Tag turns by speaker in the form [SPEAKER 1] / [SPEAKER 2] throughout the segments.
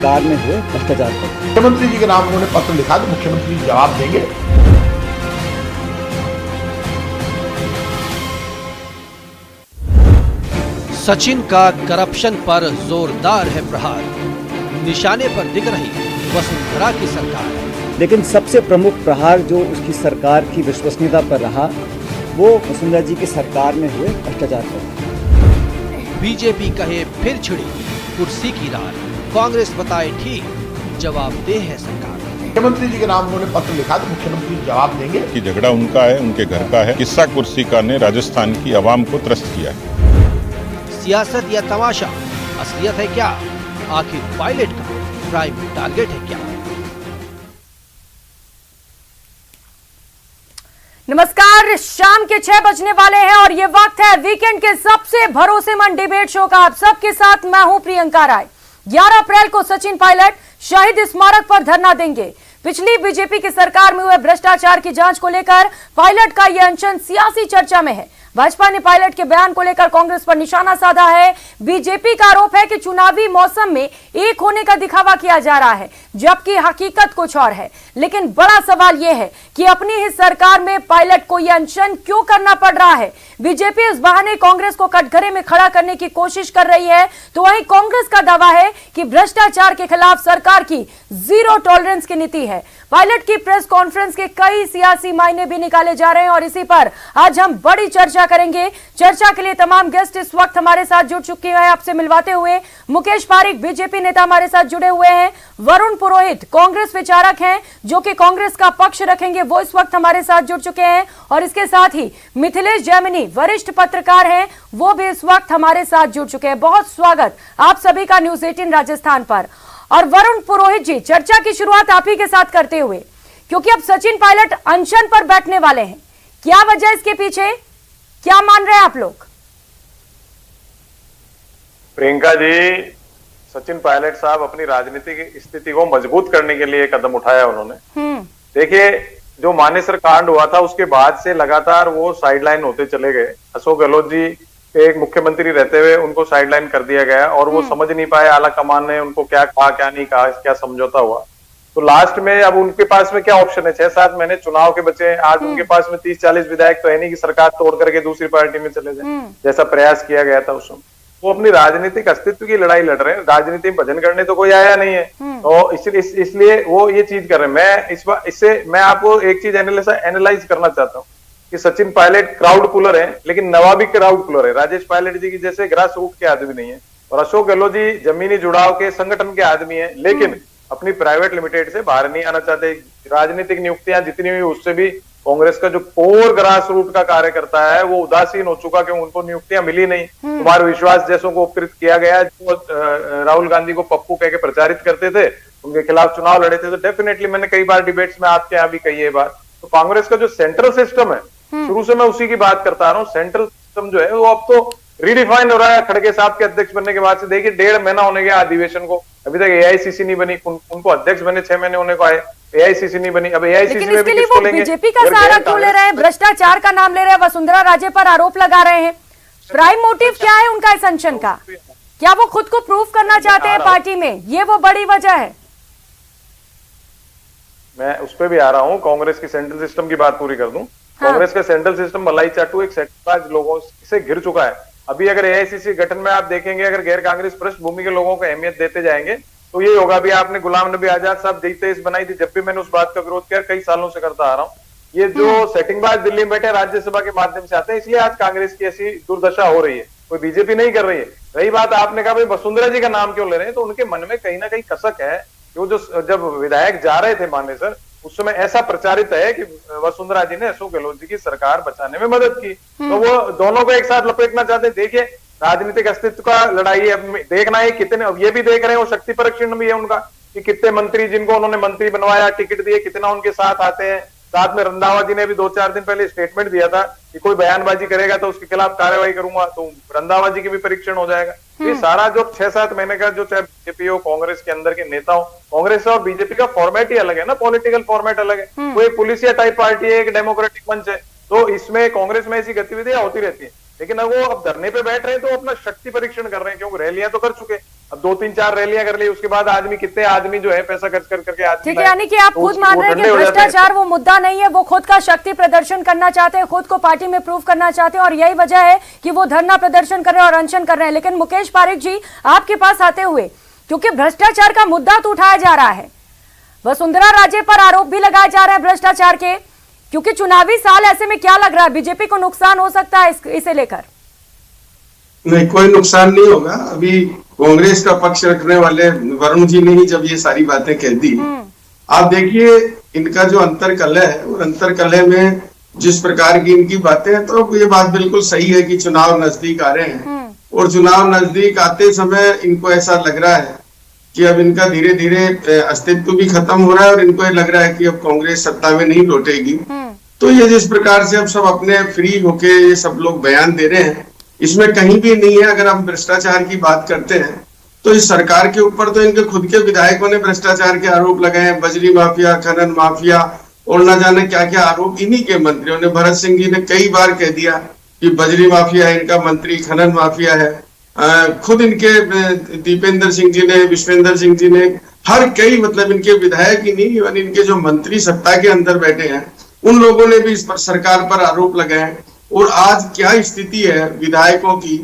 [SPEAKER 1] सरकार में हुए भ्रष्टाचार पर।
[SPEAKER 2] मुख्यमंत्री जी के नाम उन्होंने पत्र लिखा तो मुख्यमंत्री जी जवाब देंगे।
[SPEAKER 3] सचिन का करप्शन पर जोरदार है प्रहार, निशाने पर दिख रही वसुंधरा की सरकार।
[SPEAKER 1] लेकिन सबसे प्रमुख प्रहार जो उसकी सरकार की विश्वसनीयता पर रहा वो वसुंधरा जी की सरकार में हुए भ्रष्टाचार पर।
[SPEAKER 3] बीजेपी कहे फिर छिड़ी कुर्सी की रार, कांग्रेस बताए ठीक, जवाबदेह है सरकार।
[SPEAKER 2] मुख्यमंत्री जी के नाम उन्होंने पत्र लिखा तो मुख्यमंत्री जी जवाब देंगे
[SPEAKER 4] कि झगड़ा उनका है, उनके घर का है। किस्सा कुर्सी का ने राजस्थान की आवाम को त्रस्त किया है।
[SPEAKER 3] सियासत या तमाशा, असलियत है क्या? आखिर पायलट का प्राइम टारगेट है क्या?
[SPEAKER 5] नमस्कार, शाम के 6 बजने वाले हैं और ये वक्त है वीकेंड के सबसे भरोसेमंद डिबेट शो का। आप सबके साथ मैं हूं प्रियंका राय। 11 अप्रैल को सचिन पायलट शहीद स्मारक पर धरना देंगे। पिछली बीजेपी की सरकार में हुए भ्रष्टाचार की जांच को लेकर पायलट का यह अनशन सियासी चर्चा में है। भाजपा ने पायलट के बयान को लेकर कांग्रेस पर निशाना साधा है। बीजेपी का आरोप है कि चुनावी मौसम में एक होने का दिखावा किया जा रहा है, जबकि हकीकत कुछ और है। लेकिन बड़ा सवाल यह है कि अपनी ही सरकार में पायलट को यह अनशन क्यों करना पड़ रहा है? बीजेपी इस बहाने कांग्रेस को कटघरे में खड़ा करने की कोशिश कर रही है, तो वहीं कांग्रेस का दावा है कि भ्रष्टाचार के खिलाफ सरकार की जीरो टॉलरेंस की नीति है। पायलट की प्रेस कॉन्फ्रेंस के कई सियासी मायने भी निकाले जा रहे हैं और इसी पर आज हम बड़ी चर्चा करेंगे। चर्चा के लिए तमाम गेस्ट इस वक्त हमारे साथ जुड़ चुके हैं। आपसे मिलवाते हुए मुकेश पारिक बीजेपी नेता हमारे साथ जुड़े हुए हैं। वरुण पुरोहित कांग्रेस विचारक हैं जो कि कांग्रेस का पक्ष रखेंगे, वो इस वक्त हमारे साथ जुड़ चुके हैं। और इसके साथ ही मिथिलेश जैमिनी वरिष्ठ पत्रकार हैं, वो भी इस वक्त हमारे साथ जुड़ चुके हैं। बहुत स्वागत आप सभी का न्यूज 18 राजस्थान पर। और वरुण पुरोहित जी, चर्चा की शुरुआत आप ही के साथ करते हुए, क्योंकि अब सचिन पायलट अनशन पर बैठने वाले हैं, क्या वजह इसके पीछे, क्या मान रहे हैं आप लोग?
[SPEAKER 6] प्रियंका जी, सचिन पायलट साहब अपनी राजनीतिक स्थिति को मजबूत करने के लिए कदम उठाया उन्होंने। देखिए, जो मानेसर कांड हुआ था उसके बाद से लगातार वो साइडलाइन होते चले गए। अशोक गहलोत जी एक मुख्यमंत्री रहते हुए उनको साइडलाइन कर दिया गया और वो समझ नहीं पाए आला कमान ने उनको क्या कहा, क्या नहीं कहा, क्या समझौता हुआ। तो लास्ट में अब उनके पास में क्या ऑप्शन है? 6-7 महीने चुनाव के बचे हैं। आज उनके पास में 30-40 विधायक तो है नहीं कि सरकार तोड़ करके दूसरी पार्टी में चले जाए, जैसा प्रयास किया गया था उस समय। वो अपनी राजनीतिक अस्तित्व की लड़ाई लड़ रहे हैं, राजनीति में भजन करने तो कोई आया नहीं है। तो इसलिए वो ये चीज कर रहे हैं। मैं इससे मैं आपको एक चीज एनालाइज करना चाहता हूँ कि सचिन पायलट क्राउड पुलर है, लेकिन नवाबी क्राउड पुलर है। राजेश पायलट जी की जैसे ग्रास रूट के आदमी नहीं है, और अशोक गहलोत जी जमीनी जुड़ाव के संगठन के आदमी है, लेकिन अपनी प्राइवेट लिमिटेड से बाहर नहीं आना चाहते। राजनीतिक नियुक्तियां जितनी हुई उससे भी कांग्रेस का जो कोर ग्रास रूट का कार्य करता है वो उदासीन हो चुका, क्योंकि उनको नियुक्तियां मिली नहीं। कुमार विश्वास जैसों को उपकृत किया गया, जो राहुल गांधी को पप्पू कह के प्रचारित करते थे, उनके खिलाफ चुनाव लड़े थे। तो डेफिनेटली मैंने कई बार डिबेट्स में आपके यहाँ भी कही है बात। तो कांग्रेस का जो सेंट्रल सिस्टम है, शुरू से मैं उसी की बात करता आ रहा हूँ। सेंट्रल सिस्टम जो है वो अब तो रिडिफाइन हो रहा है खड़गे साहब के अध्यक्ष बनने के बाद से। देखिए, 1.5 महीना होने गया अधिवेशन को, अभी तक एआईसीसी नहीं बनी। उनको अध्यक्ष बने 6 महीने होने को आए, एआईसीसी नहीं बनी। अब एआईसीसी में भी किसको लेंगे?
[SPEAKER 5] बीजेपी का सहारा क्यों ले रहे हैं? भ्रष्टाचार का नाम ले रहे हैं, वसुंधरा राजे पर आरोप लगा रहे हैं। प्राइम मोटिव क्या है उनका इस अनशन का? क्या वो खुद को प्रूव करना चाहते हैं पार्टी में? ये वो बड़ी वजह है।
[SPEAKER 6] मैं उस पर भी आ रहा हूँ। कांग्रेस की सेंट्रल सिस्टम की बात पूरी कर दूं। कांग्रेस का सेंट्रल सिस्टम मलाई चाटू एक सेक्टरबाज लोगों से घिर चुका है। अभी अगर एआईसीसी गठन में आप देखेंगे, अगर गैर कांग्रेस पृष्ठभूमि के लोगों को अहमियत देते जाएंगे तो ये होगा। भी आपने गुलाम नबी आजाद साहब देते बनाई थी, जब भी मैंने उस बात का विरोध किया, कई सालों से करता आ रहा हूँ। ये जो सेटिंगबाज दिल्ली में बैठे राज्यसभा के माध्यम से आते हैं, इसलिए आज कांग्रेस की ऐसी दुर्दशा हो रही है, कोई बीजेपी नहीं कर रही है। रही बात आपने कहा भाई वसुंधरा जी का नाम क्यों ले रहे हैं, तो उनके मन में कहीं ना कहीं कसक है। वो जो जब विधायक जा रहे थे मानेसर, उस समय ऐसा प्रचारित है कि वसुंधरा जी ने अशोक गहलोत जी की सरकार बचाने में मदद की, तो वो दोनों को एक साथ लपेटना चाहते हैं। देखिए, राजनीतिक अस्तित्व का लड़ाई है। अब देखना है कितने, अब ये भी देख रहे हैं वो शक्ति परीक्षण भी है उनका कि कितने मंत्री जिनको उन्होंने मंत्री बनवाया, टिकट दिए, कितना उनके साथ आते हैं। साथ में रंधावा जी ने भी 2-4 दिन पहले स्टेटमेंट दिया था कि कोई बयानबाजी करेगा तो उसके खिलाफ कार्रवाई करूंगा, तो रंधावा जी की भी परीक्षण हो जाएगा। ये सारा जो 6-7 महीने का जो चाहे बीजेपी हो, कांग्रेस के अंदर के नेता हो, कांग्रेस और बीजेपी का फॉर्मेट ही अलग है ना, पॉलिटिकल फॉर्मेट अलग है। वो एक पुलिसिया टाइप पार्टी है, एक डेमोक्रेटिक मंच है। तो इसमें कांग्रेस में ऐसी गतिविधियां होती रहती है। लेकिन अब वो अब धरने पे बैठ रहे हैं तो अपना शक्ति परीक्षण कर रहे हैं, क्योंकि रैलियां तो कर चुके, अब 2-3-4 रैलियां कर ली, उसके बाद आदमी कितने आदमी जो है पैसा खर्च कर करके आदमी,
[SPEAKER 5] ठीक है, यानी कि आप खुद मान रहे हैं कि भ्रष्टाचार वो मुद्दा नहीं है, वो खुद का शक्ति प्रदर्शन करना चाहते हैं, खुद को पार्टी में प्रूव करना चाहते हैं और यही वजह है कि वो धरना प्रदर्शन कर रहे हैं और अनशन कर रहे हैं। लेकिन मुकेश पारीक जी, आपके पास आते हुए, क्योंकि भ्रष्टाचार का मुद्दा तो उठाया जा रहा है, वसुंधरा राजे पर आरोप भी लगाए जा रहे हैं भ्रष्टाचार के, क्योंकि चुनावी साल, ऐसे में क्या लग रहा है बीजेपी को नुकसान हो सकता है इसे लेकर?
[SPEAKER 7] नहीं, कोई नुकसान नहीं होगा। अभी कांग्रेस का पक्ष रखने वाले वरुण जी ने ही जब ये सारी बातें कह दी, आप देखिए इनका जो अंतरकलह है, और अंतरकलह में जिस प्रकार की इनकी बातें हैं, तो ये बात बिल्कुल सही है कि चुनाव नजदीक आ रहे हैं और चुनाव नजदीक आते समय इनको ऐसा लग रहा है कि अब इनका धीरे धीरे अस्तित्व भी खत्म हो रहा है और इनको ये लग रहा है कि अब कांग्रेस सत्ता में नहीं लौटेगी। तो ये जिस प्रकार से अब सब अपने फ्री होके ये सब लोग बयान दे रहे हैं, इसमें कहीं भी नहीं है। अगर हम भ्रष्टाचार की बात करते हैं तो इस सरकार के ऊपर तो इनके खुद के विधायकों ने भ्रष्टाचार के आरोप लगाए हैं, बजरी माफिया, खनन माफिया और न जाने क्या क्या आरोप इन्हीं के मंत्रियों ने। भरत सिंह जी ने कई बार कह दिया कि बजरी माफिया है इनका मंत्री, खनन माफिया है। खुद इनके दीपेंद्र सिंह जी ने, विश्वेंद्र सिंह जी ने, हर कई मतलब इनके विधायक ही नहीं, इनके जो मंत्री सत्ता के अंदर बैठे हैं उन लोगों ने भी इस पर सरकार पर आरोप लगाए। और आज क्या स्थिति है विधायकों की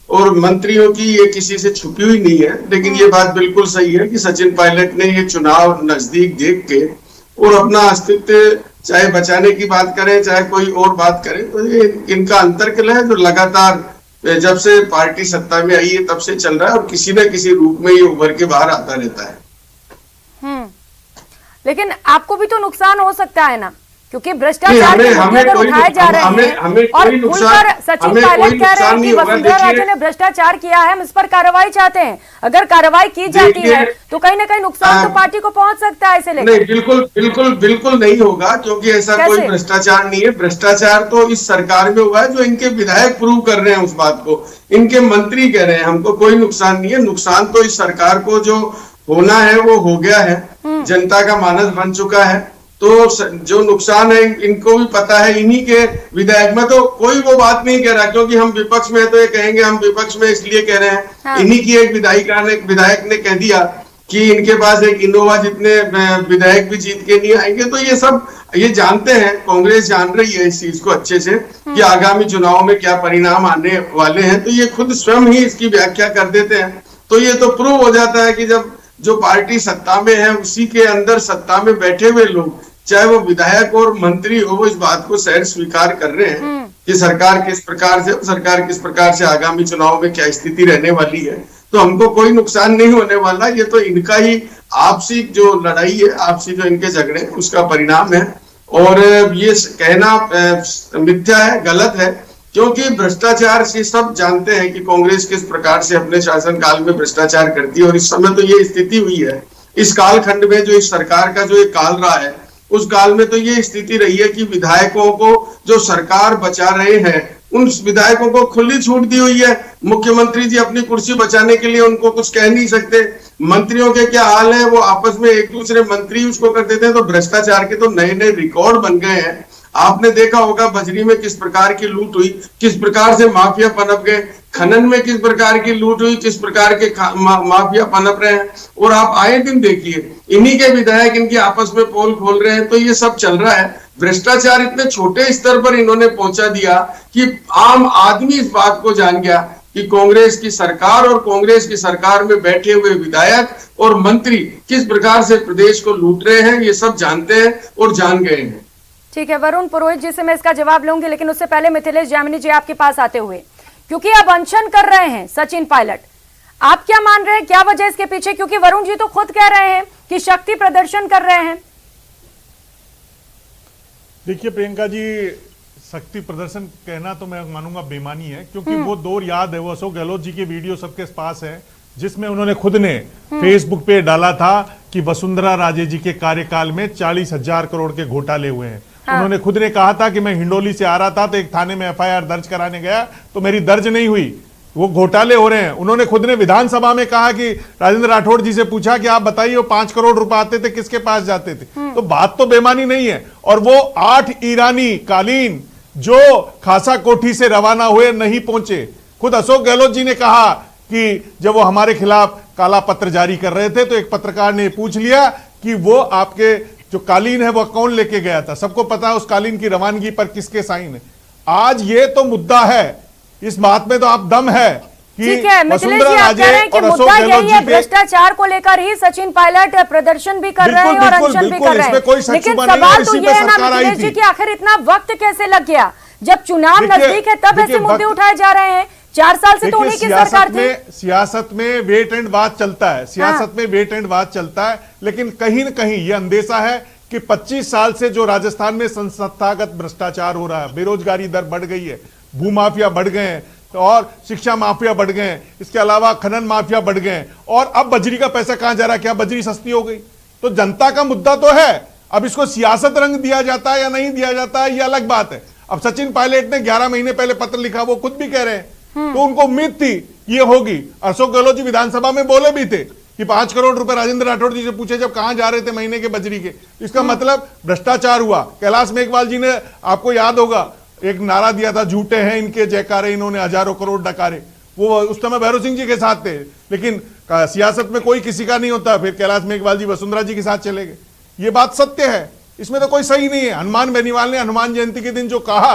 [SPEAKER 7] और मंत्रियों की, ये किसी से छुपी हुई नहीं है। लेकिन ये बात बिल्कुल सही है कि सचिन पायलट ने ये चुनाव नजदीक देख के और अपना अस्तित्व चाहे बचाने की बात करें चाहे कोई और बात करें, तो ये इनका अंतरकलह है जो लगातार जब से पार्टी सत्ता में आई है तब से चल रहा है और किसी न किसी रूप में ये उभर के बाहर आता रहता है।
[SPEAKER 5] लेकिन आपको भी तो नुकसान हो सकता है ना, क्योंकि भ्रष्टाचार के मुद्दे अगर उठाए जा रहे हैं और उन पर सचिन पायलट कह रहे हैं कि वसुंधरा राजे ने भ्रष्टाचार किया है, हम इस पर कार्रवाई चाहते हैं। अगर कार्रवाई की जाती है तो कहीं ना कहीं नुकसान तो पार्टी को पहुंच सकता है इसे लेकर।
[SPEAKER 7] नहीं, बिल्कुल बिल्कुल बिल्कुल नहीं होगा, क्योंकि ऐसा कोई भ्रष्टाचार नहीं है। भ्रष्टाचार तो इस सरकार में हुआ है जो इनके विधायक प्रूव कर रहे हैं उस बात को, इनके मंत्री कह रहे हैं। हमको कोई नुकसान नहीं है। नुकसान तो इस सरकार को जो होना है वो हो गया है, जनता का मानस बन चुका है। तो जो नुकसान है इनको भी पता है, इन्हीं के विधायक में तो कोई वो बात नहीं कह रहा, क्योंकि हम विपक्ष में है तो ये कहेंगे हम विपक्ष में इसलिए कह रहे हैं। हाँ। इन्हीं की एक विधायक ने कह दिया कि इनके पास एक इनोवा जितने विधायक भी जीत के नहीं आएंगे। तो ये सब ये जानते हैं, कांग्रेस जान रही है इस चीज को अच्छे से कि आगामी चुनाव में क्या परिणाम आने वाले हैं। तो ये खुद स्वयं ही इसकी व्याख्या कर देते हैं। तो ये तो प्रूव हो जाता है कि जब जो पार्टी सत्ता में है उसी के अंदर सत्ता में बैठे हुए लोग, चाहे वो विधायक और मंत्री हो, वो इस बात को सहज स्वीकार कर रहे हैं कि सरकार किस प्रकार से आगामी चुनाव में क्या स्थिति रहने वाली है। तो हमको कोई नुकसान नहीं होने वाला। ये तो इनका ही आपसी जो लड़ाई है, आपसी जो इनके झगड़े हैं उसका परिणाम है। और ये कहना मिथ्या है, गलत है, क्योंकि भ्रष्टाचार से सब जानते हैं कि कांग्रेस किस प्रकार से अपने शासनकाल में भ्रष्टाचार करती है। और इस समय तो ये स्थिति हुई है, इस कालखंड में जो इस सरकार का जो एक काल रहा है उस काल में तो ये स्थिति रही है कि विधायकों को जो सरकार बचा रहे हैं उन विधायकों को खुली छूट दी हुई है। मुख्यमंत्री जी अपनी कुर्सी बचाने के लिए उनको कुछ कह नहीं सकते। मंत्रियों के क्या हाल है, वो आपस में एक दूसरे मंत्री उसको कर देते हैं। तो भ्रष्टाचार के तो नए नए रिकॉर्ड बन गए हैं। आपने देखा होगा बजरी में किस प्रकार की लूट हुई, किस प्रकार से माफिया पनप गए, खनन में किस प्रकार की लूट हुई, किस प्रकार के माफिया पनप रहे हैं। और आप आए दिन देखिए इन्हीं के विधायक इनकी आपस में पोल खोल रहे हैं। तो ये सब चल रहा है। भ्रष्टाचार इतने छोटे स्तर पर इन्होंने पहुंचा दिया कि आम आदमी इस बात को जान गया कि कांग्रेस की सरकार और कांग्रेस की सरकार में बैठे हुए विधायक और मंत्री किस प्रकार से प्रदेश को लूट रहे हैं। ये सब जानते हैं और जान गए हैं।
[SPEAKER 5] ठीक है, वरुण पुरोहित जी से मैं इसका जवाब लूंगी, लेकिन उससे पहले मिथिलेश जामिनी जी आपके पास आते हुए, क्योंकि अब अनशन कर रहे हैं सचिन पायलट, आप क्या मान रहे हैं, क्या वजह इसके पीछे? क्योंकि वरुण जी तो खुद कह रहे हैं कि शक्ति प्रदर्शन कर रहे हैं।
[SPEAKER 8] देखिए प्रियंका जी, शक्ति प्रदर्शन कहना तो मैं मानूंगा बेमानी है, क्योंकि वो दौर याद है, वो अशोक गहलोत जी की वीडियो सबके पास है जिसमें उन्होंने खुद ने फेसबुक पे डाला था कि वसुंधरा राजे जी के कार्यकाल में 40,000 करोड़ के घोटाले हुए हैं। हाँ। उन्होंने खुद ने कहा था कि मैं हिंडोली से आ रहा था तो एक थाने में एफआईआर दर्ज कराने गया तो मेरी दर्ज नहीं हुई, वो घोटाले हो रहे हैं। उन्होंने खुद ने विधानसभा में कहा कि राजेंद्र राठौड़ जी से पूछा कि आप बताइए वो 5 करोड़ रुपए आते थे किसके पास जाते थे। तो बात तो बेमानी नहीं है। और वो 8 ईरानी कालीन जो खासा कोठी से रवाना हुए नहीं पहुंचे। खुद अशोक गहलोत जी ने कहा कि जब वो हमारे खिलाफ काला पत्र जारी कर रहे थे तो एक पत्रकार ने पूछ लिया कि वो आपके जो कालीन है वो कौन लेके गया था। सबको पता है उस कालीन की रवानगी पर किसके साइन है। आज ये तो मुद्दा है, इस बात में तो आप दम है कि
[SPEAKER 5] ठीक है मिथिलेश जी, आप कह रहे हैं कि मुद्दा यही है, भ्रष्टाचार को लेकर ही सचिन पायलट प्रदर्शन भी कर रहे हैं और अनशन भी कर रहे हैं। लेकिन सवाल तो ये है ना मिथिलेश जी कि आखिर इतना वक्त कैसे लग गया? जब चुनाव नजदीक है तब ऐसे मुद्दे उठाए जा रहे हैं। 4 साल से तो उन्हीं की सरकार थी।
[SPEAKER 8] सियासत में वेट एंड वॉच चलता है, सियासत में वेट एंड वॉच चलता है, लेकिन कहीं न कहीं यह अंदेशा है कि 25 साल से जो राजस्थान में संस्थागत भ्रष्टाचार हो रहा है, बेरोजगारी दर बढ़ गई है, भूमाफिया बढ़ गए हैं और शिक्षा माफिया बढ़ गए हैं, इसके अलावा खनन माफिया बढ़ गए हैं, और अब बजरी का पैसा कहां जा रहा है? क्या बजरी सस्ती हो गई? तो जनता का मुद्दा तो है, अब इसको सियासत रंग दिया जाता है या नहीं दिया जाता है, यह अलग बात है। अब सचिन पायलट ने 11 महीने पहले पत्र लिखा, वो खुद भी कह रहे हैं, तो उनको उम्मीद थी ये होगी। अशोक गहलोत जी विधानसभा में बोले भी थे कि 5 करोड़ रुपए राजेंद्र राठौड़ जी से पूछे जब कहां जा रहे थे महीने के बजरी के, इसका मतलब भ्रष्टाचार हुआ। कैलाश मेघवाल जी ने, आपको याद होगा, एक नारा दिया था, झूठे हैं इनके जयकारे, इन्होंने हजारों करोड़ डकारे। वो उस समय भैरव सिंह जी के साथ थे, लेकिन सियासत में कोई किसी का नहीं होता। फिर कैलाश मेघवाल जी वसुंधरा जी के साथ चले गए। ये बात सत्य है, इसमें तो कोई सही नहीं है। हनुमान बेनीवाल ने हनुमान जयंती के दिन जो कहा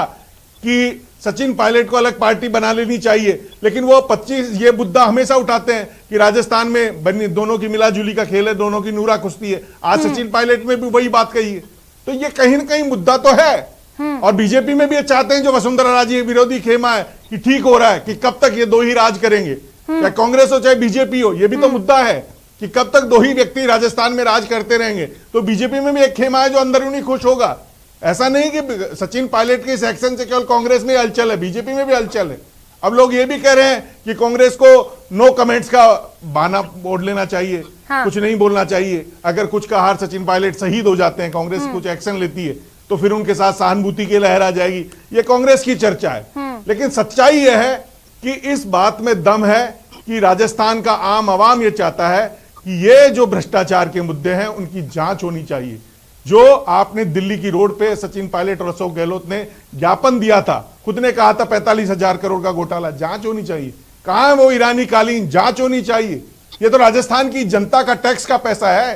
[SPEAKER 8] कि सचिन पायलट को अलग पार्टी बना लेनी चाहिए, लेकिन वो 25 ये मुद्दा हमेशा उठाते हैं कि राजस्थान में दोनों की मिलाजुली का खेल है, दोनों की नूरा कुश्ती है। आज सचिन पायलट में भी वही बात कही है, तो ये कहीं ना कहीं मुद्दा तो है। और बीजेपी में भी ये चाहते हैं, जो वसुंधरा राजे विरोधी खेमा है, कि ठीक हो रहा है कि कब तक ये दो ही राज करेंगे, चाहे कांग्रेस हो चाहे बीजेपी हो। ये भी तो मुद्दा है कि कब तक दो ही व्यक्ति राजस्थान में राज करते रहेंगे। तो बीजेपी में भी एक खेमा है जो अंदरूनी खुश होगा। ऐसा नहीं कि सचिन पायलट के इस एक्शन से केवल कांग्रेस में हलचल है, बीजेपी में भी हलचल है। अब लोग ये भी कह रहे हैं कि कांग्रेस को नो कमेंट्स का बहाना ओढ़ लेना चाहिए, कुछ नहीं बोलना चाहिए। अगर कुछ कहा सचिन पायलट शहीद हो जाते हैं, कांग्रेस कुछ एक्शन लेती है, तो फिर उनके साथ सहानुभूति की लहर आ जाएगी। ये कांग्रेस की चर्चा है, लेकिन सच्चाई यह है कि इस बात में दम है कि राजस्थान का आम आवाम ये चाहता है कि ये जो भ्रष्टाचार के मुद्दे हैं उनकी जांच होनी चाहिए। जो आपने दिल्ली की रोड पे सचिन पायलट और अशोक गहलोत ने ज्ञापन दिया था, खुद ने कहा था 45,000 करोड़ का घोटाला, जांच होनी चाहिए। कहां है वो ईरानी कालीन? जांच होनी चाहिए। ये तो राजस्थान की जनता का टैक्स का पैसा है,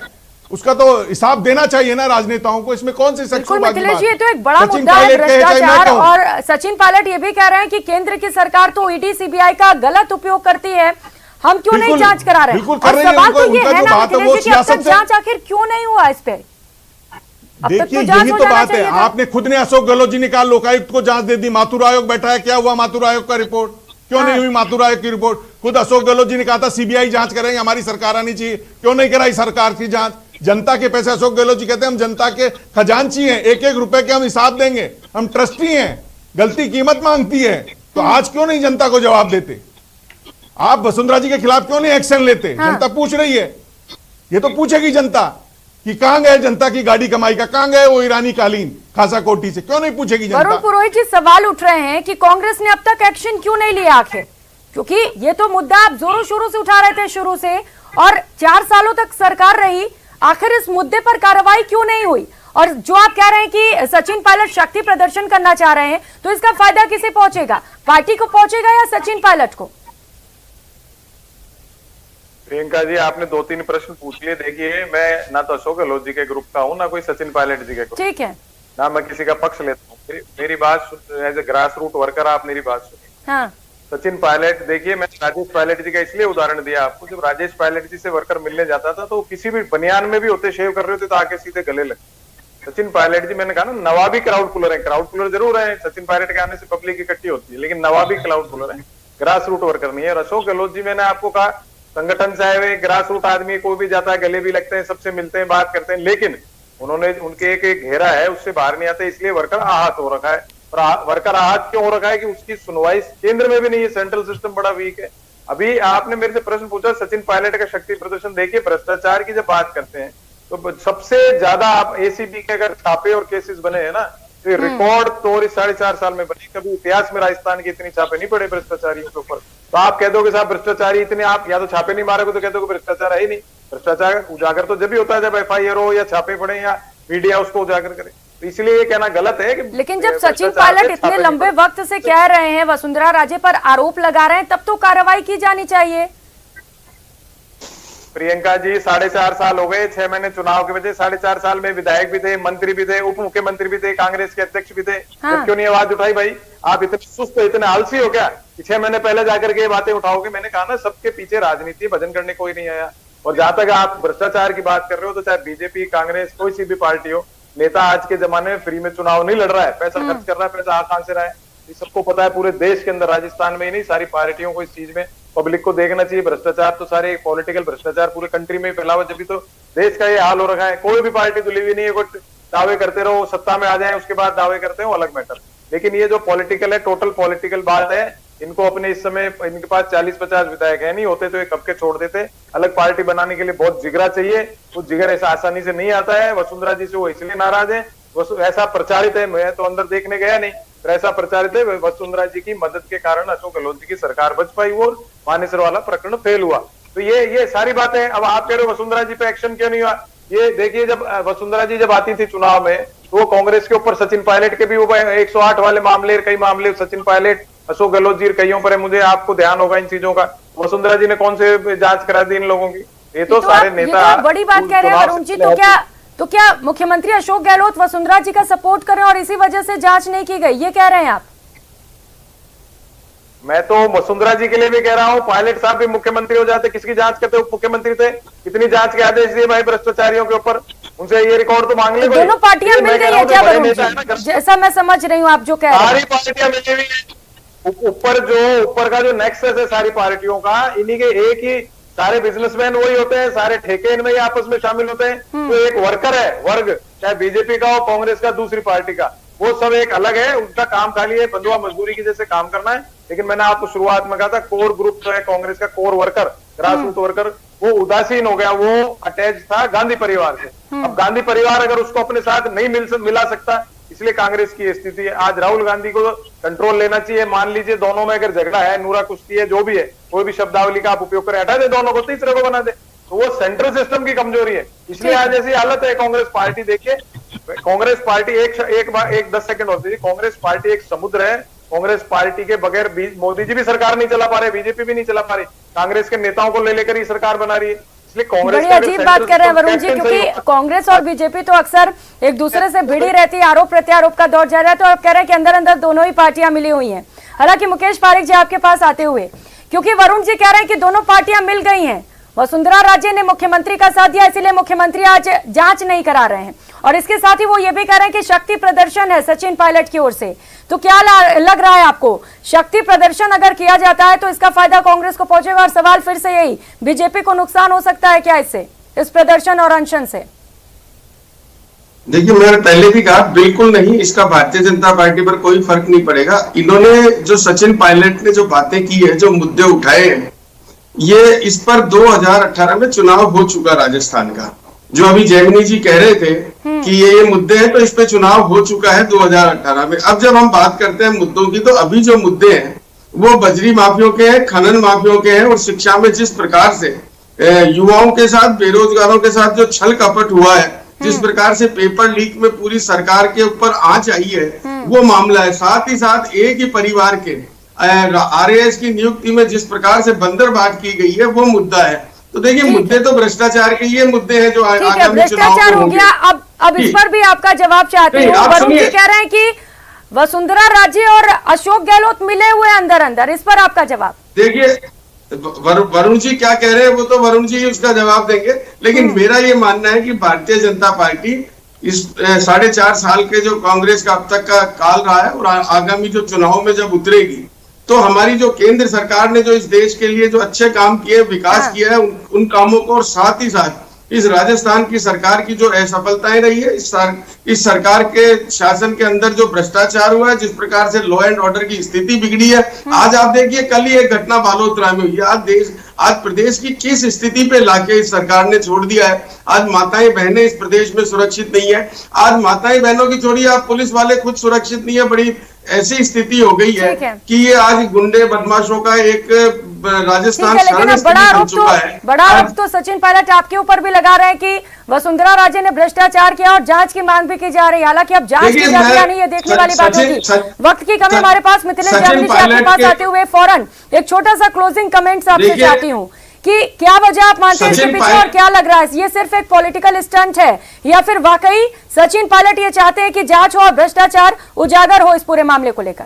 [SPEAKER 8] उसका तो हिसाब देना चाहिए ना राजनेताओं को। इसमें कौन सी
[SPEAKER 5] मिथिलेश जी, ये तो एक बड़ा मुद्दा है भ्रष्टाचार। और सचिन पायलट ये भी कह रहे हैं कि केंद्र की सरकार तो ईडी सीबीआई का गलत उपयोग करती है, हम क्यों नहीं जांच करा रहे हैं? और सवाल तो ये है ना मिथिलेश जी कि अब तक जांच आखिर क्यों नहीं हुआ इस पे?
[SPEAKER 8] देखिए यही तो बात है। आपने खुद ने, अशोक गहलोत जी ने कहा लोकायुक्त को जांच दे दी, माथुर आयोग बैठा है, क्या हुआ माथुर आयोग का रिपोर्ट? क्यों नहीं हुई माथुर आयोग की रिपोर्ट? खुद अशोक गहलोत जी ने कहा था सीबीआई जांच करेंगे, हमारी सरकार आनी चाहिए, क्यों नहीं कराई सरकार की जांच? जनता के पैसे, अशोक गहलोत जी कहते हैं हम जनता के खजांची हैं, एक एक रुपए के हम हिसाब देंगे, हम ट्रस्टी हैं, गलती कीमत मांगती है। तो आज क्यों नहीं जनता को जवाब देते? आप वसुंधरा जी के खिलाफ क्यों नहीं एक्शन लेते? जनता पूछ रही है, ये तो पूछेगी जनता कि कहां गए जनता की गाड़ी कमाई का, कहां गए वो ईरानी कालीन खासा कोठी से, क्यों नहीं पूछेगी जनता?
[SPEAKER 5] वरुण पुरोहित जी सवाल उठ रहे हैं कि कांग्रेस ने अब तक एक्शन क्यों नहीं लिया आखिर? क्योंकि ये तो मुद्दा आप जोरों शोरों से उठा रहे थे शुरू से, और 4 सालों तक सरकार रही, आखिर इस मुद्दे पर कार्रवाई क्यों नहीं हुई? और जो आप कह रहे हैं कि सचिन पायलट शक्ति प्रदर्शन करना चाह रहे हैं, तो इसका फायदा किसे पहुंचेगा? पार्टी को पहुंचेगा या सचिन पायलट को?
[SPEAKER 6] प्रियंका जी, आपने 2-3 प्रश्न पूछ लिए। देखिए, मैं ना तो अशोक गहलोत जी के ग्रुप का हूँ, ना कोई सचिन पायलट जी के ग्रुप, ठीक है, ना मैं किसी का पक्ष लेता हूँ। मेरी बात as a grass root worker आप मेरी बात सुनिए। हाँ। सचिन पायलट, देखिए मैंने राजेश पायलट जी का इसलिए उदाहरण दिया आपको, जब राजेश पायलट जी से वर्कर मिलने जाता था तो किसी भी बनियान में भी होते, शेव कर रहे होते तो आके सीधे गले लगते। सचिन पायलट जी, मैंने कहा ना, नवाबी क्राउड पुलर है। क्राउड पुलर जरूर है, सचिन पायलट के आने से पब्लिक इकट्ठी होती है, लेकिन नवाबी क्राउड पुलर है, ग्रास रूट वर्कर नहीं है। और अशोक गहलोत जी, मैंने आपको कहा, संगठन से आए हुए ग्रास रूट आदमी, कोई भी जाता है गले भी लगते हैं, सबसे मिलते हैं, बात करते हैं, लेकिन उन्होंने, उनके एक घेरा है, उससे बाहर नहीं आते, इसलिए वर्कर आहत हो रखा है। और वर्कर आहत क्यों हो रखा है कि उसकी सुनवाई केंद्र में भी नहीं है, सेंट्रल सिस्टम बड़ा वीक है। अभी आपने मेरे से प्रश्न पूछा सचिन पायलट का शक्ति प्रदर्शन। देखिए, भ्रष्टाचार की जब बात करते हैं तो सबसे ज्यादा आप एसीबी के अगर छापे और केसेस बने हैं ना, तो रिकॉर्ड तौर इस 4.5 साल में बने। कभी इतिहास में राजस्थान के इतने छापे नहीं पड़े भ्रष्टाचारियों के ऊपर। तो आप कह दोगे साहब भ्रष्टाचारी इतने, आप या तो छापे नहीं मारोगे तो कह दोगे भ्रष्टाचार है ही नहीं। भ्रष्टाचार उजागर तो जब भी होता है जब एफआईआर हो या छापे पड़े या मीडिया उसको उजागर करे। तो इसलिए ये कहना गलत है कि
[SPEAKER 5] लेकिन जब सचिन पायलट इतने लंबे वक्त से कह रहे हैं, वसुंधरा राजे पर आरोप लगा रहे हैं, तब तो कार्रवाई की जानी चाहिए।
[SPEAKER 6] प्रियंका जी 4.5 साल हो गए, 6 महीने चुनाव के वजह, 4.5 साल में विधायक भी थे, मंत्री भी थे, उप मुख्यमंत्री भी थे, कांग्रेस के अध्यक्ष भी थे।
[SPEAKER 5] हाँ।
[SPEAKER 6] क्यों नहीं आवाज उठाई भाई? आप इतने सुस्त, इतने आलसी हो क्या 6 महीने पहले जाकर के ये बातें उठाओगे? मैंने कहा ना, सबके पीछे राजनीति, भजन करने कोई नहीं आया। और जहां तक आप भ्रष्टाचार की बात कर रहे हो, तो चाहे बीजेपी, कांग्रेस, कोई सी भी पार्टी हो, नेता आज के जमाने में फ्री में चुनाव नहीं लड़ रहा है, पैसा खर्च कर रहा है। पैसा कहां से रहा है? ये सबको पता है, पूरे देश के अंदर, राजस्थान में ही नहीं, सारी पार्टियों को इस चीज में, पब्लिक को देखना चाहिए। भ्रष्टाचार तो सारे पॉलिटिकल भ्रष्टाचार पूरे कंट्री में फैला हुआ, जब भी तो देश का ये हाल हो रखा है। कोई भी पार्टी तुली हुई नहीं है, कोई दावे करते रहो, सत्ता में आ जाए उसके बाद दावे करते हो, अलग मैटर। लेकिन ये जो पॉलिटिकल है, टोटल पॉलिटिकल बात है, इनको अपने इस समय, इनके पास 40-50 विधायक है नहीं होते तो ये कब के छोड़ देते। अलग पार्टी बनाने के लिए बहुत जिगरा चाहिए, वो जिगर ऐसा आसानी से नहीं आता है। वसुंधरा जी से वो इसलिए नाराज है, ऐसा प्रचारित है, मैं तो अंदर देखने गया नहीं, पर ऐसा प्रचारित है वसुंधरा जी की मदद के कारण अशोक गहलोत जी की सरकार बच पाई, वो मानेसर वाला प्रकरण फेल हुआ। तो ये सारी बातें, अब आप कह रहे हो वसुंधरा जी पे एक्शन क्यों नहीं हुआ? ये देखिए, जब वसुंधरा जी जब आती थी चुनाव में, तो वो कांग्रेस के ऊपर सचिन पायलट के भी वो 108 वाले मामले, कई मामले सचिन पायलट, अशोक गहलोत जी कईयों पर है, मुझे आपको ध्यान होगा इन चीजों का। वसुंधरा जी ने कौन से जांच करा दी इन लोगों की? ये तो सारे नेता
[SPEAKER 5] बड़ी बात कह रहे हैं वरुण जी। तो क्या मुख्यमंत्री अशोक गहलोत वसुंधरा जी का सपोर्ट कर रहे हैं और इसी वजह से जांच नहीं की गई, ये कह रहे हैं आप?
[SPEAKER 6] मैं तो वसुंधरा जी के लिए भी कह रहा हूँ, पायलट साहब भी मुख्यमंत्री हो जाते, किसकी जांच करते? उप मुख्यमंत्री थे, कितनी जांच के आदेश दिए भाई भ्रष्टाचारियों के ऊपर? उनसे ये रिकॉर्ड तो मांग ले।
[SPEAKER 5] दोनों पार्टियां मिल गई है क्या वरुण जी? जैसा मैं समझ रही हूँ आप जो कह रहे हैं,
[SPEAKER 6] सारी पार्टियां मिली हुई है। ऊपर का जो नेक्सस है सारी पार्टियों का, इन्हीं के एक ही, सारे बिजनेसमैन वही होते हैं, सारे ठेके इनमें ही आपस में शामिल होते हैं। तो एक वर्कर है, वर्ग, चाहे बीजेपी का हो, कांग्रेस का, दूसरी पार्टी का, वो सब एक अलग है। उनका काम खाली है बंधुआ मजदूरी की जैसे काम करना है। लेकिन मैंने आपको शुरुआत में कहा था, कोर ग्रुप जो है कांग्रेस का, core worker, grass root worker, वो उदासीन हो गया, वो अटैच था गांधी परिवार से। अब गांधी परिवार अगर उसको अपने साथ नहीं मिला सकता, इसलिए कांग्रेस की स्थिति है। आज राहुल गांधी को कंट्रोल लेना चाहिए। मान लीजिए दोनों में अगर झगड़ा है, नूरा कुश्ती है, जो भी है, कोई भी शब्दावली का आप उपयोग करें, हटा दे दोनों को, तीसरे को बना दे, तो वो सेंट्रल सिस्टम की कमजोरी है। इसलिए आज ऐसी हालत है कांग्रेस पार्टी। देखिए, कांग्रेस पार्टी एक 10 सेकंड होती है, कांग्रेस पार्टी एक समुद्र है। कांग्रेस पार्टी के बगैर मोदी जी भी सरकार नहीं चला पा रहे, बीजेपी भी नहीं चला पा रही, कांग्रेस के नेताओं को ले लेकर ही सरकार बना रही है।
[SPEAKER 5] बड़ी अजीब बात कर रहे हैं वरुण जी, क्योंकि कांग्रेस और बीजेपी तो अक्सर एक दूसरे से भिड़ी रहती है, आरोप प्रत्यारोप का दौर जा रहा है, तो आप कह रहे हैं कि अंदर अंदर दोनों ही पार्टियां मिली हुई हैं। हालांकि मुकेश पारीक जी आपके पास आते हुए, क्योंकि वरुण जी कह रहे हैं कि दोनों पार्टियां मिल गई हैं, वसुंधरा राजे ने मुख्यमंत्री का साथ दिया, इसीलिए मुख्यमंत्री आज जांच नहीं करा रहे हैं, और इसके साथ ही वो ये भी कह रहे हैं कि शक्ति प्रदर्शन है सचिन पायलट की ओर से। तो क्या लग रहा है आपको, शक्ति प्रदर्शन अगर किया जाता है तो इसका फायदा कांग्रेस को पहुंचेगा? और सवाल फिर से यही, बीजेपी को नुकसान हो सकता है क्या इससे, इस प्रदर्शन और अनशन से?
[SPEAKER 7] देखिए, मैंने पहले भी कहा, बिल्कुल नहीं, इसका भारतीय जनता पार्टी पर कोई फर्क नहीं पड़ेगा। इन्होंने जो सचिन पायलट ने जो बातें की है, जो मुद्दे उठाए हैं, ये इस पर 2018 में चुनाव हो चुका राजस्थान का। जो अभी जैमिनी जी कह रहे थे कि ये मुद्दे हैं, तो इस पे चुनाव हो चुका है 2018 में। अब जब हम बात करते हैं मुद्दों की, तो अभी जो मुद्दे हैं वो बजरी माफियों के हैं, खनन माफियों के हैं, और शिक्षा में जिस प्रकार से युवाओं के साथ, बेरोजगारों के साथ जो छल कपट हुआ है, जिस प्रकार से पेपर लीक में पूरी सरकार के ऊपर आंच आई है, वो मामला है। साथ ही साथ एक ही परिवार के आरएएस की नियुक्ति में जिस प्रकार से बंदरबाट की गई है, वो मुद्दा है। तो देखिए, मुद्दे तो भ्रष्टाचार के ये मुद्दे हैं जो आगामी
[SPEAKER 5] भ्रष्टाचार हो गया। अब इस पर भी आपका जवाब चाहती हूँ। वरुण जी कह रहे हैं कि वसुंधरा राजे और अशोक गहलोत मिले हुए अंदर अंदर, इस पर आपका जवाब?
[SPEAKER 7] देखिए, वरुण जी क्या कह रहे हैं वो तो वरुण जी उसका जवाब देंगे, लेकिन मेरा ये मानना है कि भारतीय जनता पार्टी इस 4.5 साल के जो कांग्रेस का अब तक का काल रहा है, और आगामी जो चुनाव में जब उतरेगी, तो हमारी जो केंद्र सरकार ने जो इस देश के लिए जो अच्छे काम किए, विकास किया है, उन कामों को, और साथ ही साथ इस राजस्थान की सरकार की जो असफलताएं रही है, इस सरकार के शासन के अंदर जो भ्रष्टाचार हुआ है, जिस प्रकार से लॉ एंड ऑर्डर की स्थिति बिगड़ी है। आज आप देखिए, कल ही एक घटना बालोतरा में हुई है। आज प्रदेश की किस स्थिति पे लाके इस सरकार ने छोड़ दिया है। आज माताएं बहनें इस प्रदेश में सुरक्षित नहीं है। आज माताएं बहनों की छोड़िए, आप पुलिस वाले खुद सुरक्षित नहीं है। बड़ी ऐसी स्थिति हो गई है कि ये आज गुंडे बदमाशों का एक राजस्थान
[SPEAKER 5] ठीक है, लेकिन अब बड़ा आरोप
[SPEAKER 7] आज
[SPEAKER 5] तो सचिन पायलट आपके ऊपर भी लगा रहे हैं कि वसुंधरा राजे ने भ्रष्टाचार किया और जांच की मांग भी की जा रही है। हालांकि अब जांच की जाती या नहीं, ये देखने वाली बात होगी। वक्त की कमी हमारे पास। मिथिलेश जामनी जी, आपके पास आते हुए फौरन एक छोटा सा क्लोजिंग कमेंट आपसे चाहती हूँ कि क्या वजह आप मानते हैं इसके पीछे और क्या लग रहा है, ये सिर्फ एक पॉलिटिकल स्टंट है या फिर वाकई सचिन पायलट ये चाहते हैं कि जांच हो और भ्रष्टाचार उजागर हो इस पूरे मामले को लेकर?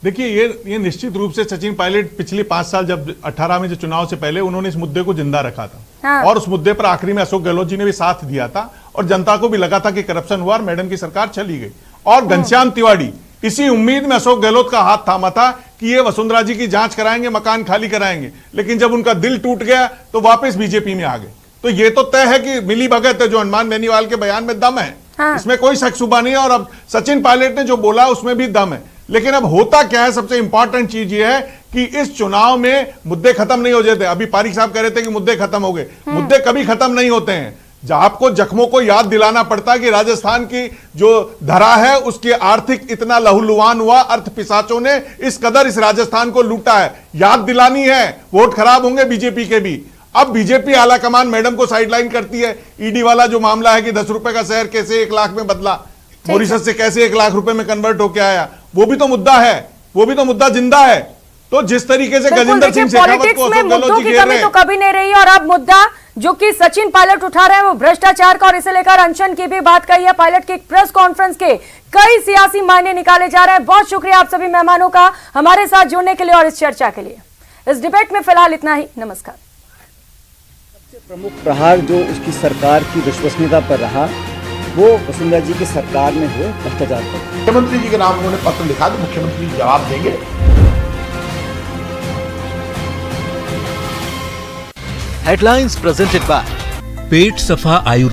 [SPEAKER 8] देखिए, ये निश्चित रूप से सचिन पायलट पिछले 5 साल जब 18 में जो चुनाव से पहले उन्होंने इस मुद्दे को जिंदा रखा था। हाँ। और उस मुद्दे पर आखिरी में अशोक गहलोत जी ने भी साथ दिया था और जनता को भी लगा था कि करप्शन हुआ और मैडम की सरकार चली गई। और घनश्याम तिवारी इसी उम्मीद में अशोक गहलोत का हाथ थामा था कि ये वसुंधरा जी की जांच कराएंगे, मकान खाली कराएंगे, लेकिन जब उनका दिल टूट गया तो वापस बीजेपी में आ गए। तो ये तो तय है कि मिली भगत है, जो हनुमान बेनीवाल के बयान में दम है। हाँ। इसमें कोई शक शुबा नहीं है। और अब सचिन पायलट ने जो बोला उसमें भी दम है। लेकिन अब होता क्या है, सबसे इंपॉर्टेंट चीज ये है कि इस चुनाव में मुद्दे खत्म नहीं हो जाते। अभी पारिक साहब कह रहे थे कि मुद्दे खत्म हो गए। मुद्दे कभी खत्म नहीं होते हैं। आपको जख्मों को याद दिलाना पड़ता है कि राजस्थान की जो धरा है उसके आर्थिक इतना लहूलुहान हुआ, अर्थ पिशाचों ने इस कदर इस राजस्थान को लूटा है। याद दिलानी है। वोट खराब होंगे बीजेपी के भी। अब बीजेपी आलाकमान मैडम को साइडलाइन करती है। ईडी वाला जो मामला है कि 10 रुपए का शेयर कैसे 1 लाख में बदला, मॉरिशस से कैसे 1 लाख रुपए में कन्वर्ट होकर आया, वो भी तो मुद्दा है, वो भी तो मुद्दा जिंदा है। तो जिस तरीके से गजेंद्र सिंह शेखावत को अशोक गहलोत जी घेर रहे हैं,
[SPEAKER 5] तो कभी नहीं रही। और अब मुद्दा जो कि सचिन पायलट उठा रहे हैं वो भ्रष्टाचार का, और इसे लेकर अनशन की भी बात कही है। पायलट की प्रेस कॉन्फ्रेंस के कई सियासी मायने निकाले जा रहे हैं। बहुत शुक्रिया आप सभी मेहमानों का हमारे साथ जुड़ने के लिए और इस चर्चा के लिए। इस डिबेट में फिलहाल इतना ही। नमस्कार।
[SPEAKER 1] सबसे प्रमुख प्रहार जो उसकी सरकार की विश्वसनीयता पर रहा वो वसुंधरा जी की सरकार में हुए भ्रष्टाचार पर।
[SPEAKER 2] मुख्यमंत्री जी के नाम उन्होंने पत्र लिखा तो मुख्यमंत्री जी जवाब देंगे।
[SPEAKER 3] हेडलाइंस प्रेजेंटेड बाय
[SPEAKER 9] पेट सफा आयु